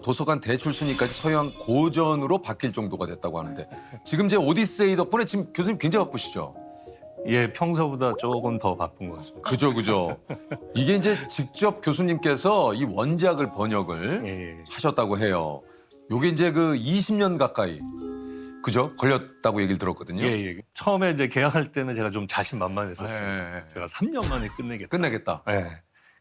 도서관 대출순위까지 서양 고전으로 바뀔 정도가 됐다고 하는데 지금 제 오디세이 덕분에 지금 교수님 굉장히 바쁘시죠? 예, 평소보다 조금 더 바쁜 것 같습니다. 그죠. 이게 이제 직접 교수님께서 이 원작을 번역을 예. 하셨다고 해요. 요게 이제 그 20년 가까이 그죠? 걸렸다고 얘기를 들었거든요. 예. 처음에 이제 계약할 때는 제가 좀 자신만만했었어요. 예. 제가 3년 만에 끝내겠다. 끝내겠다. 예.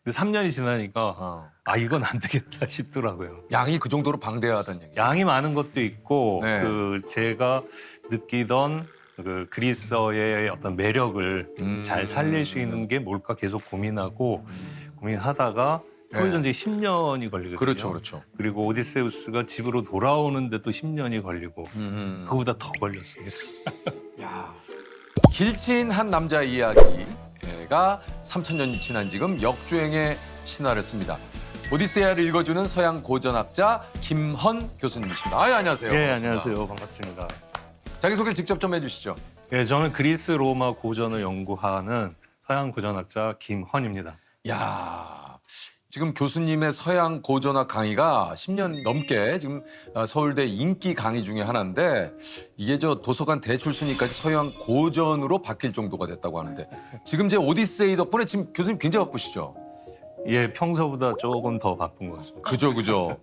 근데 3년이 지나니까 어. 아 이건 안 되겠다 싶더라고요. 양이 그 정도로 방대하다는 얘기. 양이 많은 것도 있고 네. 그 제가 느끼던 그 그리스어의 어떤 매력을 잘 살릴 수 있는 게 뭘까 계속 고민하다가 트로이 전쟁이 10년이 걸리거든요. 그렇죠. 그리고 오디세우스가 집으로 돌아오는데 또 10년이 걸리고 그거보다 더 걸렸습니다. 야. 길친 한 남자 이야기가 3000년이 지난 지금 역주행의 신화를 씁니다. 오디세이아를 읽어주는 서양 고전학자 김헌 교수님이십니다. 안녕하세요. 예, 반갑습니다. 안녕하세요. 반갑습니다. 자기소개 직접 좀 해주시죠. 예, 저는 그리스 로마 고전을 연구하는 서양 고전학자 김헌입니다. 야, 지금 교수님의 서양 고전학 강의가 10년 넘게 지금 서울대 인기 강의 중에 하나인데 이게 저 도서관 대출순위까지 서양 고전으로 바뀔 정도가 됐다고 하는데 지금 제 오디세이 덕분에 지금 교수님 굉장히 바쁘시죠? 예, 평소보다 조금 더 바쁜 것 같습니다. 그죠.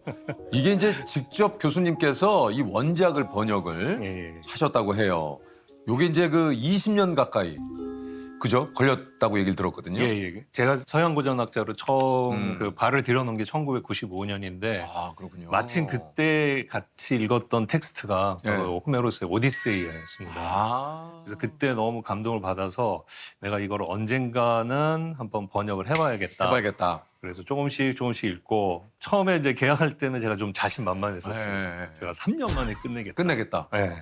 이게 이제 직접 교수님께서 이 원작을 번역을 예. 하셨다고 해요. 요게 이제 그 20년 가까이 그죠? 걸렸다고 얘기를 들었거든요. 예. 제가 서양 고전학자로 처음 그 발을 들여놓은 게 1995년인데 아, 그렇군요. 마침 그때 같이 읽었던 텍스트가 예. 호메로스의 오디세이아였습니다. 아. 그래서 그때 너무 감동을 받아서 내가 이걸 언젠가는 한번 번역을 해봐야겠다. 해봐야겠다. 그래서 조금씩 읽고 처음에 이제 계약할 때는 제가 좀 자신만만했었어요. 예. 제가 3년 만에 끝내겠다. 끝내겠다. 예.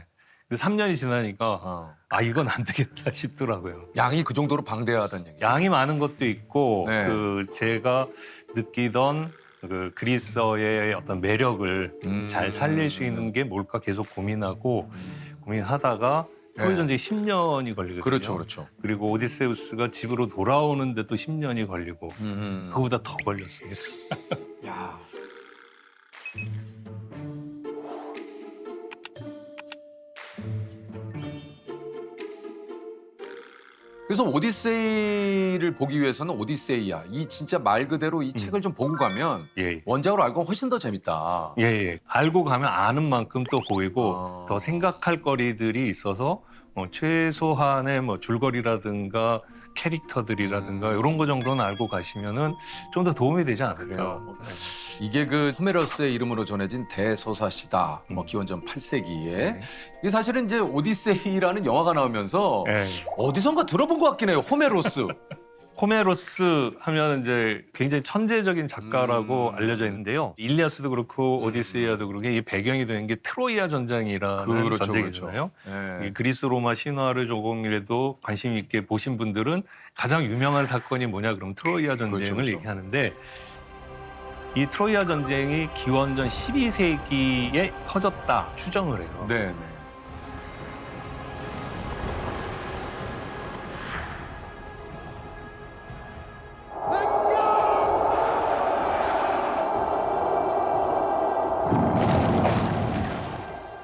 근데 3년이 지나니까 어. 아 이건 안 되겠다 싶더라고요. 양이 그 정도로 방대하다는 얘기. 양이 많은 것도 있고 네. 그 제가 느끼던 그 그리스어의 어떤 매력을 잘 살릴 수 있는 게 뭘까 계속 고민하다가 트로이 전쟁이 10년이 걸리거든요. 그렇죠. 그리고 오디세우스가 집으로 돌아오는데 또 10년이 걸리고 그거보다 더 걸렸습니다. 야. 그래서 오디세이를 보기 위해서는 오디세이야. 이 진짜 말 그대로 이 책을 좀 보고 가면 예. 원작으로 알고 훨씬 더 재밌다. 예. 알고 가면 아는 만큼 또 보이고 아. 더 생각할 거리들이 있어서 최소한의 뭐 줄거리라든가 캐릭터들이라든가 이런 거 정도는 알고 가시면은 좀 더 도움이 되지 않을까. 이게 그 호메로스의 이름으로 전해진 대서사시다. 뭐 기원전 8세기에. 이게 사실은 이제 오디세이라는 영화가 나오면서 예. 어디선가 들어본 것 같긴 해요. 호메로스. 호메로스 하면 이제 굉장히 천재적인 작가라고 알려져 있는데요. 일리아스도 그렇고 오디세이아도 그렇고 이 배경이 되는 게 트로이아 전쟁이라는 그렇죠, 전쟁이잖아요. 예. 이 그리스 로마 신화를 조금이라도 관심 있게 보신 분들은 가장 유명한 사건이 뭐냐 그러면 트로이아 전쟁을 그렇죠. 얘기하는데 이 트로이아 전쟁이 기원전 12세기에 터졌다 추정을 해요. 네.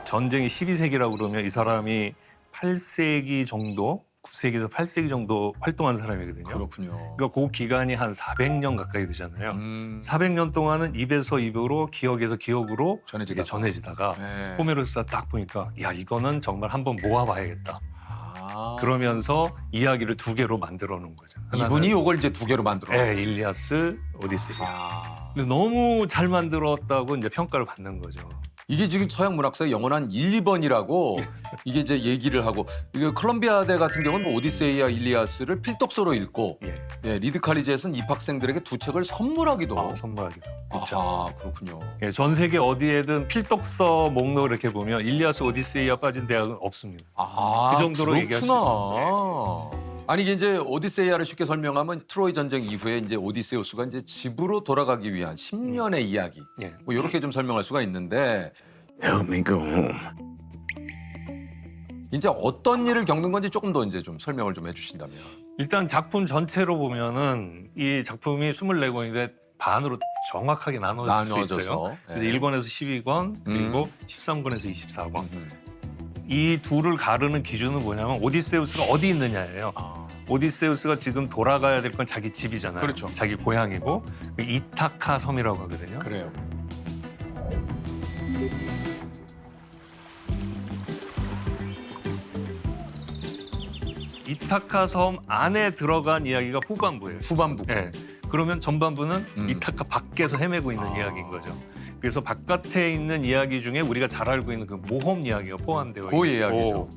전쟁이 12세기라고 그러면 이 사람이 8세기 정도, 9세기에서 8세기 정도 활동한 사람이거든요. 그렇군요. 그러니까 그 기간이 한 400년 가까이 되잖아요. 400년 동안은 입에서 입으로 기억에서 기억으로 전해지다가. 이게 전해지다가 네. 호메로스가 딱 보니까 야 이거는 정말 한번 모아봐야겠다. 아. 그러면서 이야기를 두 개로 만들어 놓은 거죠. 이분이 이걸 이제 두 개로 만들어. 네, 일리아스, 오디세이. 아. 근데 너무 잘 만들었다고 이제 평가를 받는 거죠. 이게 지금 서양 문학사의 영원한 1, 2번이라고 이게 이제 얘기를 하고 이게 콜롬비아대 같은 경우는 뭐 오디세이와 일리아스를 필독서로 읽고 예. 예, 리드 칼리지에서는 입학생들에게 두 책을 선물하기도. 선물하기도. 그렇죠. 아, 그렇군요. 예, 전 세계 어디에든 필독서 목록을 이렇게 보면 일리아스 오디세이아 빠진 대학은 없습니다. 아, 그 정도로 얘기할 수 있습니다. 아니 이게 이제 오디세이아를 쉽게 설명하면 트로이 전쟁 이후에 이제 오디세우스가 이제 집으로 돌아가기 위한 10년의 이야기. 예. 뭐 이렇게 좀 설명할 수가 있는데 Help me go home. 이제 어떤 일을 겪는 건지 조금 더 이제 좀 설명을 좀 해주신다면. 일단 작품 전체로 보면은 이 작품이 24권인데 반으로 정확하게 나눠질 수 있어요. 나눠져서. 그래서 예. 1권에서 12권 그리고 13권에서 24권. 음. 이 둘을 가르는 기준은 뭐냐면 오디세우스가 어디 있느냐예요. 아. 오디세우스가 지금 돌아가야 될 건 자기 집이잖아요. 그렇죠. 자기 고향이고 이타카 섬이라고 하거든요. 그래요. 이타카 섬 안에 들어간 이야기가 후반부예요. 후반부. 예. 그러면 전반부는 음. 이타카 밖에서 헤매고 있는 아. 이야기인 거죠. 그래서 바깥에 있는 이야기 중에 우리가 잘 알고 있는 그 모험 이야기가 포함되어 있고 그 이야기죠.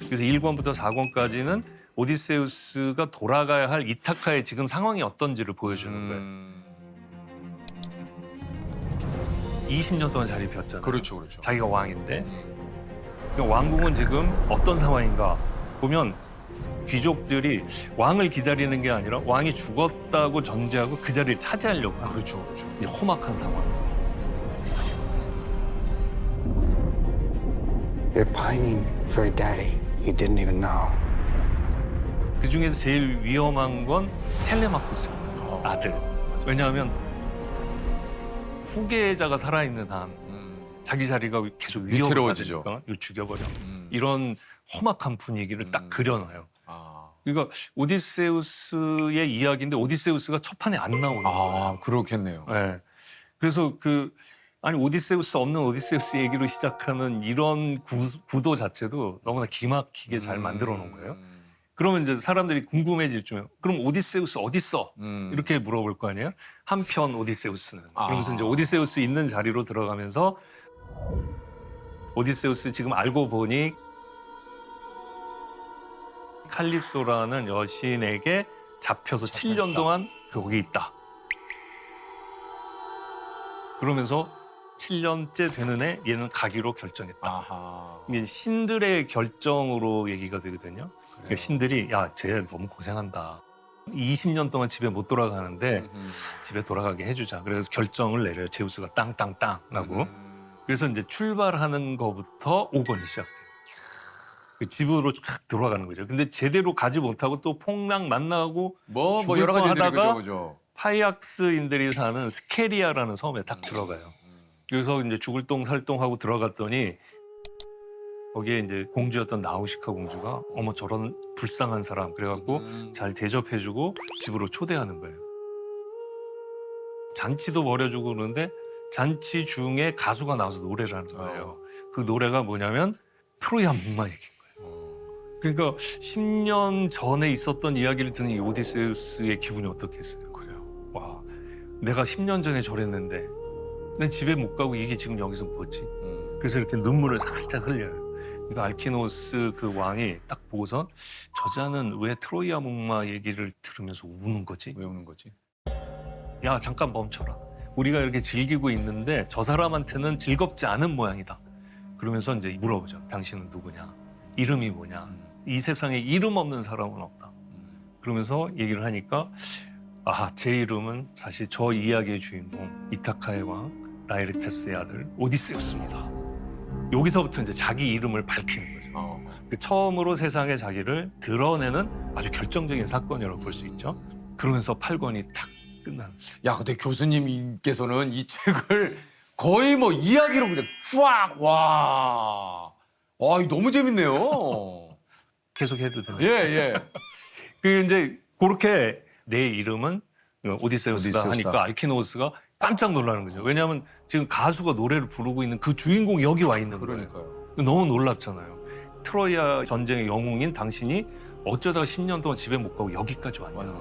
그래서 1권부터 4권까지는 오디세우스가 돌아가야 할 이타카의 지금 상황이 어떤지를 보여주는 거예요. 20년 동안 자리 비웠잖아요. 그렇죠, 그렇죠. 자기가 왕인데 그러니까 왕궁은 지금 어떤 상황인가 보면 귀족들이 왕을 기다리는 게 아니라 왕이 죽었다고 전제하고 그 자리를 차지하려고 하는 그렇죠, 그렇죠. 이제 험악한 상황. You're pining for a daddy you didn't even know. 그 중에서 제일 위험한 건 텔레마쿠스예요. 아들. 왜냐하면 후계자가 살아있는 한 자기 자리가 계속 위태로워지죠. 위협받으니까 이거 죽여버려. 이런 험악한 분위기를 딱 그려놔요. 아, 그러니까 오디세우스의 이야기인데 오디세우스가 첫 판에 안 나오는 거예요. 그렇겠네요. 네. 그래서 아니 오디세우스 없는 오디세우스 얘기로 시작하는 이런 구도 자체도 너무나 기막히게 잘 만들어 놓은 거예요. 그러면 이제 사람들이 궁금해질 쯤에 그럼 오디세우스 어딨어? 이렇게 물어볼 거 아니에요? 한편 오디세우스는. 그러면서 이제 오디세우스 있는 자리로 들어가면서 오디세우스 지금 알고 보니 칼립소라는 여신에게 잡혀서 7년 동안 거기 있다. 그러면서 7년째 되는 애 얘는 가기로 결정했다. 아하. 이게 신들의 결정으로 얘기가 되거든요. 그러니까 신들이 야, 쟤 너무 고생한다. 20년 동안 집에 못 돌아가는데 집에 돌아가게 해주자. 그래서 결정을 내려요. 제우스가 땅땅땅 하고. 그래서 이제 출발하는 거부터 5권이 시작돼요. 그 집으로 쫙 들어가는 거죠. 근데 제대로 가지 못하고 또 폭락 만나고 뭐 죽을 여러 가지 뻔하다가 그죠. 파이악스인들이 사는 스케리아라는 섬에 딱 들어가요. 그래서 이제 죽을 똥 살똥하고 들어갔더니 거기에 이제 공주였던 나우시카 공주가 어머 저런 불쌍한 사람 그래갖고 잘 대접해주고 집으로 초대하는 거예요. 잔치도 벌여주고 그러는데 잔치 중에 가수가 나와서 노래를 하는 거예요. 그 노래가 뭐냐면 트로이아 목마 얘기인 거예요. 그러니까 10년 전에 있었던 이야기를 듣는 이 오디세우스의 기분이 어떻겠어요? 그래요. 와, 내가 10년 전에 저랬는데 난 집에 못 가고 이게 지금 여기서 뭐지? 그래서 이렇게 눈물을 살짝 흘려요. 그러니까 알키노스 그 왕이 딱 보고선 저자는 왜 트로이아 목마 얘기를 들으면서 우는 거지? 왜 우는 거지? 야 잠깐 멈춰라. 우리가 이렇게 즐기고 있는데 저 사람한테는 즐겁지 않은 모양이다. 그러면서 이제 물어보죠. 당신은 누구냐? 이름이 뭐냐? 이 세상에 이름 없는 사람은 없다. 그러면서 얘기를 하니까 제 이름은 사실 저 이야기의 주인공 이타카의 왕 라이르테스의 아들 오디세우스입니다. 여기서부터 이제 자기 이름을 밝히는 거죠. 처음으로 세상에 자기를 드러내는 아주 결정적인 사건이라고 볼 수 있죠. 그러면서 8권이 탁 끝나는. 야, 근데 교수님께서는 이 책을 거의 뭐 이야기로 그냥 쫙 와. 이거 너무 재밌네요. 계속 해도 되나요? 예, 예. 그 이제 그렇게 내 이름은 오디세우스다 하니까 알키노우스가 깜짝 놀라는 거죠. 왜냐하면 지금 가수가 노래를 부르고 있는 그 주인공이 여기 와 있는 거예요. 그러니까요. 너무 놀랍잖아요. 트로이아 전쟁의 영웅인 당신이 어쩌다가 10년 동안 집에 못 가고 여기까지 왔느냐.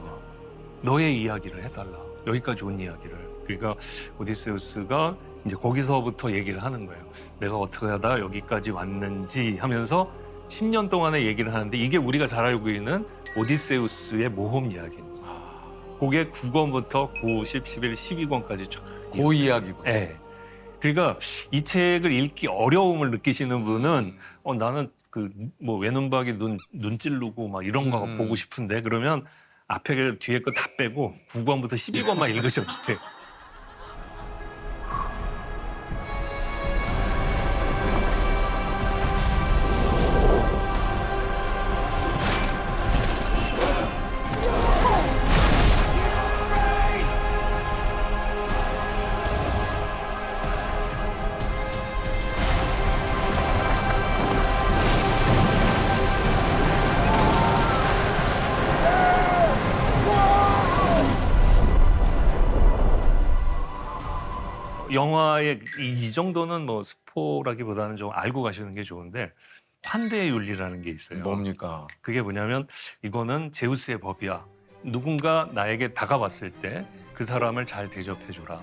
너의 이야기를 해달라. 여기까지 온 이야기를. 그러니까 오디세우스가 이제 거기서부터 얘기를 하는 거예요. 내가 어떻게 하다 여기까지 왔는지 하면서 10년 동안의 얘기를 하는데 이게 우리가 잘 알고 있는 오디세우스의 모험 이야기입니다. 그게 9권부터 9, 10, 11, 12권까지 쫙. 그 이야기고. 네. 그러니까 이 책을 읽기 어려움을 느끼시는 분은 나는 그 뭐 외눈박이 눈 찌르고 막 이런 거 보고 싶은데 그러면 앞에 뒤에 거 다 빼고 9권부터 12권만 읽으셔도 돼요. 영화의 이 정도는 뭐 스포라기보다는 좀 알고 가시는 게 좋은데 환대의 윤리라는 게 있어요. 뭡니까? 그게 뭐냐면 이거는 제우스의 법이야. 누군가 나에게 다가왔을 때 그 사람을 잘 대접해 주라.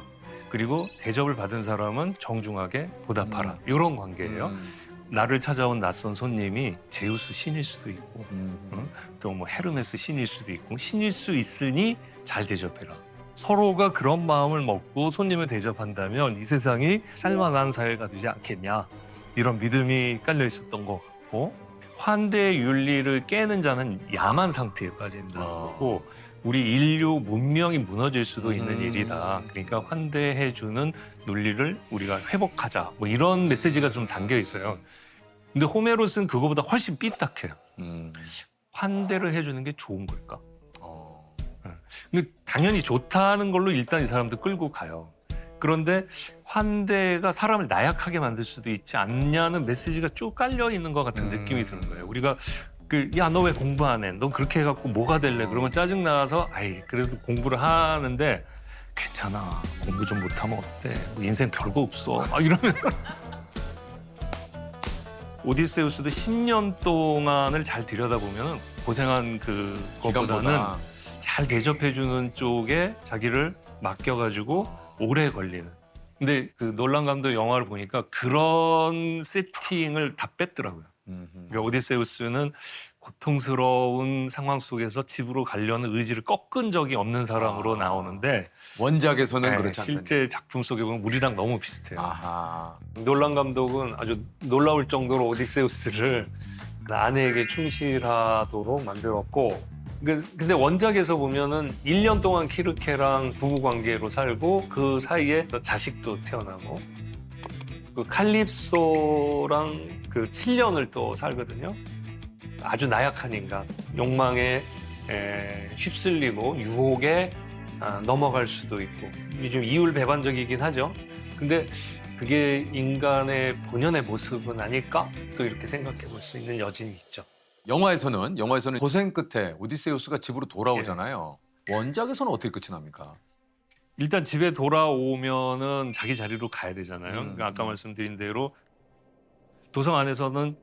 그리고 대접을 받은 사람은 정중하게 보답하라. 이런 관계예요. 나를 찾아온 낯선 손님이 제우스 신일 수도 있고 또 뭐 헤르메스 신일 수도 있고 신일 수 있으니 잘 대접해라. 서로가 그런 마음을 먹고 손님을 대접한다면 이 세상이 살만한 사회가 되지 않겠냐. 이런 믿음이 깔려 있었던 것 같고 환대의 윤리를 깨는 자는 야만 상태에 빠진다는 거고 우리 인류 문명이 무너질 수도 있는 일이다. 그러니까 환대해주는 논리를 우리가 회복하자. 뭐 이런 메시지가 좀 담겨 있어요. 근데 호메로스는 그거보다 훨씬 삐딱해요. 환대를 해주는 게 좋은 걸까? 근데 당연히 좋다는 걸로 일단 이 사람도 끌고 가요. 그런데 환대가 사람을 나약하게 만들 수도 있지 않냐는 메시지가 쭉 깔려 있는 것 같은 느낌이 드는 거예요. 우리가 야, 너 왜 공부 안 해? 너 그렇게 해갖고 뭐가 될래? 그러면 짜증 나서 그래도 공부를 하는데 괜찮아. 공부 좀 못하면 어때? 뭐 인생 별거 없어. 이러면 오디세우스도 10년 동안을 잘 들여다보면 고생한 그것보다는 기간보다. 잘 대접해주는 쪽에 자기를 맡겨가지고 오래 걸리는. 근데 그 놀란 감독 영화를 보니까 그런 세팅을 다 뺐더라고요. 그러니까 오디세우스는 고통스러운 상황 속에서 집으로 가려는 의지를 꺾은 적이 없는 사람으로 나오는데 원작에서는 네, 그렇지 않다. 실제 작품 속에 보면 우리랑 너무 비슷해요. 아하. 놀란 감독은 아주 놀라울 정도로 오디세우스를 아내에게 충실하도록 만들었고 근데 원작에서 보면은 1년 동안 키르케랑 부부관계로 살고 그 사이에 자식도 태어나고 그 칼립소랑 그 7년을 또 살거든요. 아주 나약한 인간, 욕망에 휩쓸리고 유혹에 넘어갈 수도 있고 이게 좀 이율배반적이긴 하죠. 근데 그게 인간의 본연의 모습은 아닐까? 또 이렇게 생각해 볼 수 있는 여진이 있죠. 영화에서는 고생 끝에 오디세우스가 집으로 돌아오잖아요. 원작에서는 어떻게 끝이 납니까? 일단 집에 돌아오면은 자기 자리로 가야 되잖아요. 그러니까 아까 말씀드린 대로 도성 안에서는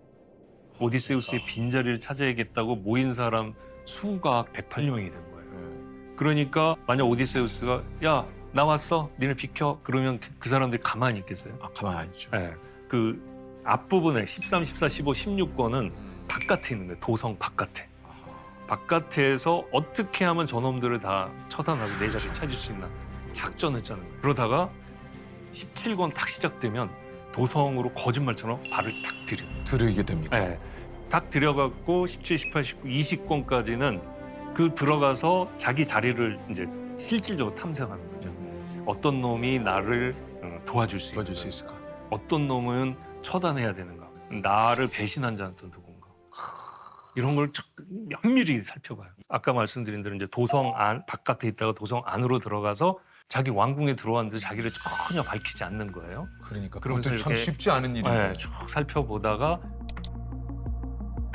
오디세우스의 빈자리를 찾아야겠다고 모인 사람 수가 108명이 된 거예요. 그러니까 만약 오디세우스가 야, 나 왔어. 니네 비켜. 그러면 그 사람들이 가만히 있겠어요? 가만히 안 있죠. 네. 그 앞부분에 13, 14, 15, 16권은 바깥에 있는 거예요. 도성 바깥에. 바깥에서 어떻게 하면 저놈들을 다 처단하고 내 자리 찾을 수 있나 작전을 짜는 거예요. 그러다가 17권 딱 시작되면 도성으로 거짓말처럼 발을 딱 들여요. 들이게 됩니까? 네. 딱 들여갖고 17, 18, 19, 20권까지는 그 들어가서 자기 자리를 이제 실질적으로 탐색하는 거죠. 어떤 놈이 나를 도와줄 수 있을까? 어떤 놈은 처단해야 되는가? 나를 배신한 자는 또 누군가? 이런 걸 면밀히 살펴봐요. 아까 말씀드린 대로 이제 도성 안 바깥에 있다가 도성 안으로 들어가서 자기 왕궁에 들어왔는데 자기를 전혀 밝히지 않는 거예요. 그러니까 그러면서 그것도 참 이렇게 쉽지 않은 일이에요. 네, 쭉 살펴보다가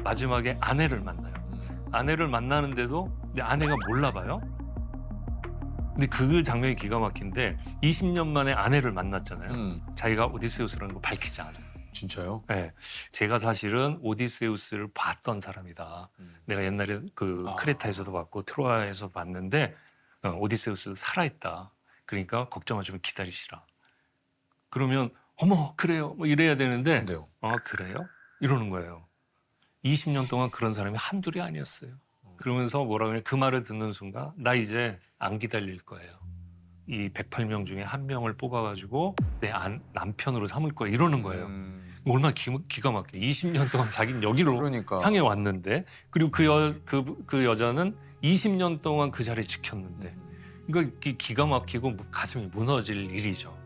마지막에 아내를 만나요. 아내를 만나는데도 근데 아내가 몰라 봐요. 근데 그 장면이 기가 막힌데 20년 만에 아내를 만났잖아요. 자기가 오디세우스라는 걸 밝히지 않아요. 진짜요? 네, 제가 사실은 오디세우스를 봤던 사람이다. 내가 옛날에 크레타에서도 봤고 트로아에서 봤는데 오디세우스 살아있다. 그러니까 걱정하지 마 기다리시라. 그러면 어머 그래요 뭐 이래야 되는데 근데요. 아 그래요? 이러는 거예요. 20년 동안 그런 사람이 한둘이 아니었어요. 그러면서 뭐라 그래 그 말을 듣는 순간 나 이제 안 기다릴 거예요. 이 108명 중에 한 명을 뽑아가지고 내 남편으로 삼을 거야 이러는 거예요. 얼마나 기가 막혀. 20년 동안 자기는 여기로 그러니까. 향해 왔는데 그리고 그 여자는 20년 동안 그 자리에 지켰는데 그러니까 기가 막히고 가슴이 무너질 일이죠.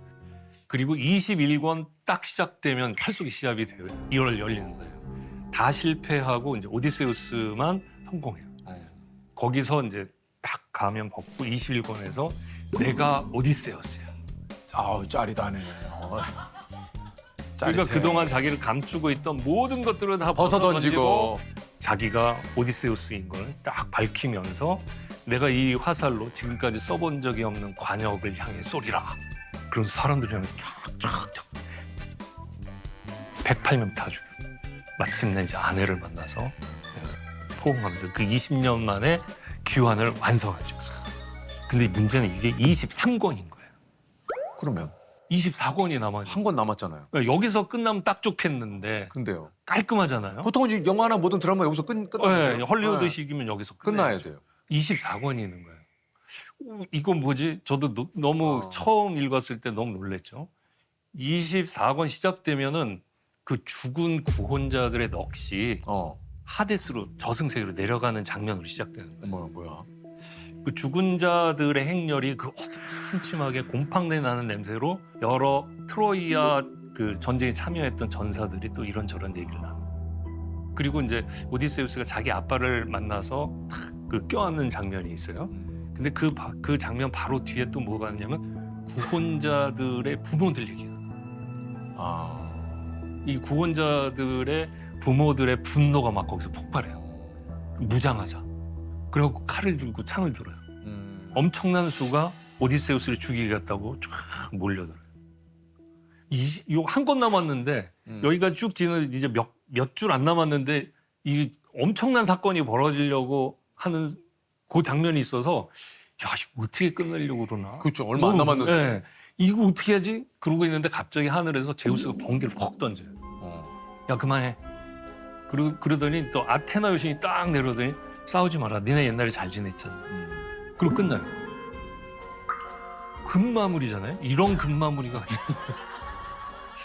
그리고 21권 딱 시작되면 칼쏘기 시합이 돼요. 2월 열리는 거예요. 다 실패하고 이제 오디세우스만 성공해요. 거기서 이제 딱 가면 벗고 21권에서 내가 오디세우스야. 아우 짜릿하네. 그러니까 그동안 자기를 감추고 있던 모든 것들을 다 벗어던지고 자기가 오디세우스인 걸 딱 밝히면서 내가 이 화살로 지금까지 써본 적이 없는 관역을 향해 쏘리라. 그래서 사람들이 하면서 쫙쫙쫙 108명 다 죽여. 마침내 이제 아내를 만나서 포옹하면서 그 20년 만에 귀환을 완성하죠. 근데 문제는 이게 23권인 거예요. 그러면 24권이 남아. 한 권 남았잖아요. 여기서 끝나면 딱 좋겠는데 근데요. 깔끔하잖아요. 보통은 이제 영화나 모든 드라마 여기서 끝나요. 네, 헐리우드식이면 여기서 끝나야 돼요. 24권이 있는 거예요. 이건 뭐지? 저도 너무 처음 읽었을 때 너무 놀랬죠. 24권 시작되면은 그 죽은 구혼자들의 넋이 하데스로 저승세계로 내려가는 장면으로 시작되는 거예요. 뭐야? 그 죽은 자들의 행렬이 그 어두침침하게 곰팡내 나는 냄새로 여러 트로이아 그 전쟁에 참여했던 전사들이 또 이런저런 얘기를 나눠. 그리고 이제 오디세우스가 자기 아빠를 만나서 탁 그 껴안는 장면이 있어요. 근데 그 장면 바로 뒤에 또 뭐가 있냐면 구혼자들의 부모들 얘기가. 이 구혼자들의 부모들의 분노가 막 거기서 폭발해요. 무장하자. 그래갖고 칼을 들고 창을 들어요. 엄청난 수가 오디세우스를 죽이겠다고 쫙 몰려들어요. 요 한 권 남았는데 여기가 쭉 지는 이제 몇 줄 안 남았는데 이 엄청난 사건이 벌어지려고 하는 그 장면이 있어서 야 이거 어떻게 끝내려고 그러나? 그렇죠. 얼마 안 남았는데. 네. 이거 어떻게 하지? 그러고 있는데 갑자기 하늘에서 제우스가 번개를 퍽 던져요. 야 그만해. 그러더니 또 아테나 여신이 딱 내려오더니 싸우지 마라. 니네 옛날에 잘 지냈잖아. 그리고 끝나요. 금마무리잖아요. 이런 금마무리가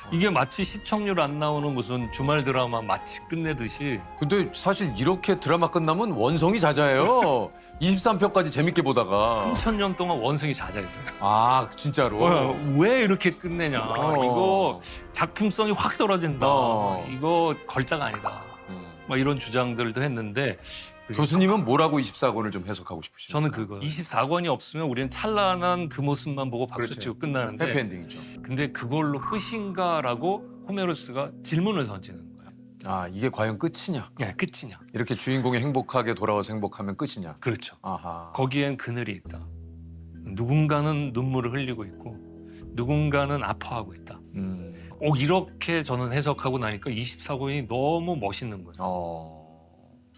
이게 마치 시청률 안 나오는 무슨 주말 드라마 마치 끝내듯이. 근데 사실 이렇게 드라마 끝나면 원성이 자자해요. 23편까지 재밌게 보다가. 3000년 동안 원성이 자자했어요. 아 진짜로? 왜 이렇게 끝내냐. 이거 작품성이 확 떨어진다. 이거 걸작 아니다. 막 이런 주장들도 했는데 교수님은 뭐라고 24권을 좀 해석하고 싶으시죠? 저는 그거 24권이 없으면 우리는 찬란한 그 모습만 보고 박수 치고 끝나는데 해피엔딩이죠. 근데 그걸로 끝인가라고 호메로스가 질문을 던지는 거야. 아 이게 과연 끝이냐? 야 끝이냐? 이렇게 주인공이 행복하게 돌아와서 행복하면 끝이냐? 그렇죠. 아하. 거기엔 그늘이 있다. 누군가는 눈물을 흘리고 있고 누군가는 아파하고 있다. 이렇게 저는 해석하고 나니까 24권이 너무 멋있는 거예요.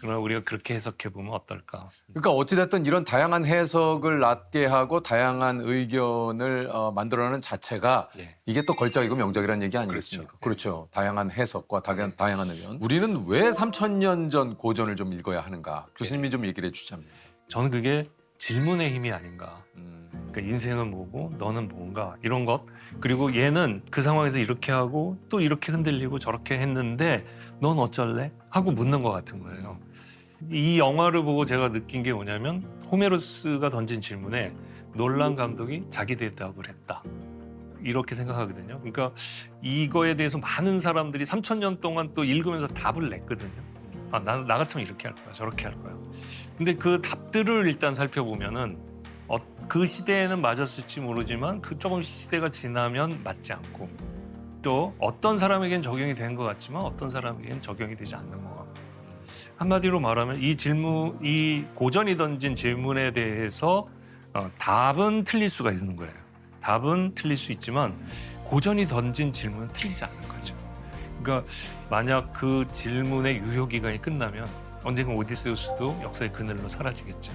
그러나 우리가 그렇게 해석해보면 어떨까? 그러니까 어찌됐든 이런 다양한 해석을 낳게 하고 다양한 의견을 만들어내는 자체가 이게 또 걸작이고 명작이라는 얘기 아니겠습니까? 그렇죠. 다양한 해석과 다양한 의견. 우리는 왜 3000년 전 고전을 좀 읽어야 하는가? 교수님이 좀 얘기를 해주자면. 저는 그게 질문의 힘이 아닌가. 그러니까 인생은 뭐고 너는 뭔가 이런 것. 그리고 얘는 그 상황에서 이렇게 하고 또 이렇게 흔들리고 저렇게 했는데 넌 어쩔래? 하고 묻는 것 같은 거예요. 이 영화를 보고 제가 느낀 게 뭐냐면 호메로스가 던진 질문에 놀란 감독이 자기 대답을 했다. 이렇게 생각하거든요. 그러니까 이거에 대해서 많은 사람들이 3000년 동안 또 읽으면서 답을 냈거든요. 나 같으면 이렇게 할 거야, 저렇게 할 거야. 근데 그 답들을 일단 살펴보면은 그 시대에는 맞았을지 모르지만 그 조금 시대가 지나면 맞지 않고 또 어떤 사람에겐 적용이 된 것 같지만 어떤 사람에겐 적용이 되지 않는 것 같고 한마디로 말하면 이 고전이 던진 질문에 대해서 답은 틀릴 수가 있는 거예요. 답은 틀릴 수 있지만 고전이 던진 질문은 틀리지 않는 거죠. 그러니까 만약 그 질문의 유효 기간이 끝나면 언젠가 오디세우스도 역사의 그늘로 사라지겠죠.